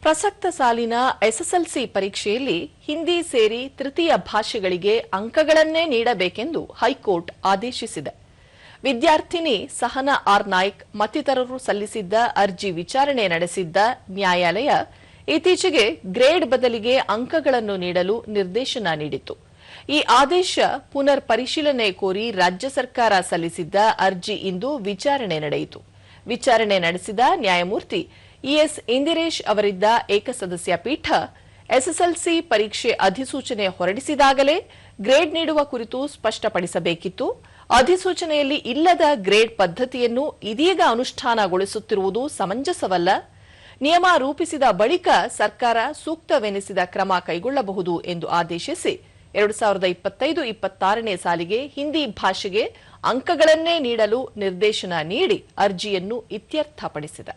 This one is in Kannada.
ಪ್ರಸಕ್ತ ಸಾಲಿನ ಎಸ್ಎಸ್ಎಲ್ಸಿ ಪರೀಕ್ಷೆಯಲ್ಲಿ ಹಿಂದಿ ಸೇರಿ ತೃತೀಯ ಭಾಷೆಗಳಿಗೆ ಅಂಕಗಳನ್ನೇ ನೀಡಬೇಕೆಂದು ಹೈಕೋರ್ಟ್ ಆದೇಶಿಸಿದೆ. ವಿದ್ಯಾರ್ಥಿನಿ ಸಹನಾ ಆರ್ ನಾಯ್ಕ್ ಮತ್ತಿತರರು ಸಲ್ಲಿಸಿದ್ದ ಅರ್ಜಿ ವಿಚಾರಣೆ ನಡೆಸಿದ್ದ ನ್ಯಾಯಾಲಯ ಇತ್ತೀಚೆಗೆ ಗ್ರೇಡ್ ಬದಲಿಗೆ ಅಂಕಗಳನ್ನು ನೀಡಲು ನಿರ್ದೇಶನ ನೀಡಿತು. ಈ ಆದೇಶ ಪುನರ್ ಪರಿಶೀಲನೆ ಕೋರಿ ರಾಜ್ಯ ಸರ್ಕಾರ ಸಲ್ಲಿಸಿದ್ದ ಅರ್ಜಿ ಇಂದು ವಿಚಾರಣೆ ನಡೆಯಿತು. ವಿಚಾರಣೆ ನಡೆಸಿದ ನ್ಯಾಯಮೂರ್ತಿ ಇಎಸ್ ಇಂದಿರೇಶ್ ಅವರಿದ್ದ ಏಕಸದಸ್ಯ ಪೀಠ ಎಸ್ಎಸ್ಎಲ್ಸಿ ಪರೀಕ್ಷೆ ಅಧಿಸೂಚನೆ ಹೊರಡಿಸಿದಾಗಲೇ ಗ್ರೇಡ್ ನೀಡುವ ಕುರಿತು ಸ್ಪಷ್ಟಪಡಿಸಬೇಕಿತ್ತು. ಅಧಿಸೂಚನೆಯಲ್ಲಿ ಇಲ್ಲದ ಗ್ರೇಡ್ ಪದ್ಧತಿಯನ್ನು ಇದೀಗ ಅನುಷ್ಠಾನಗೊಳಿಸುತ್ತಿರುವುದು ಸಮಂಜಸವಲ್ಲ. ನಿಯಮ ರೂಪಿಸಿದ ಬಳಿಕ ಸರ್ಕಾರ ಸೂಕ್ತವೆನಿಸಿದ ಕ್ರಮ ಕೈಗೊಳ್ಳಬಹುದು ಎಂದು ಆದೇಶಿಸಿ 2025-26ನೇ ಸಾಲಿಗೆ ಹಿಂದಿ ಭಾಷೆಗೆ ಅಂಕಗಳನ್ನೇ ನೀಡಲು ನಿರ್ದೇಶನ ನೀಡಿ ಅರ್ಜಿಯನ್ನು ಇತ್ಯರ್ಥಪಡಿಸಿದೆ.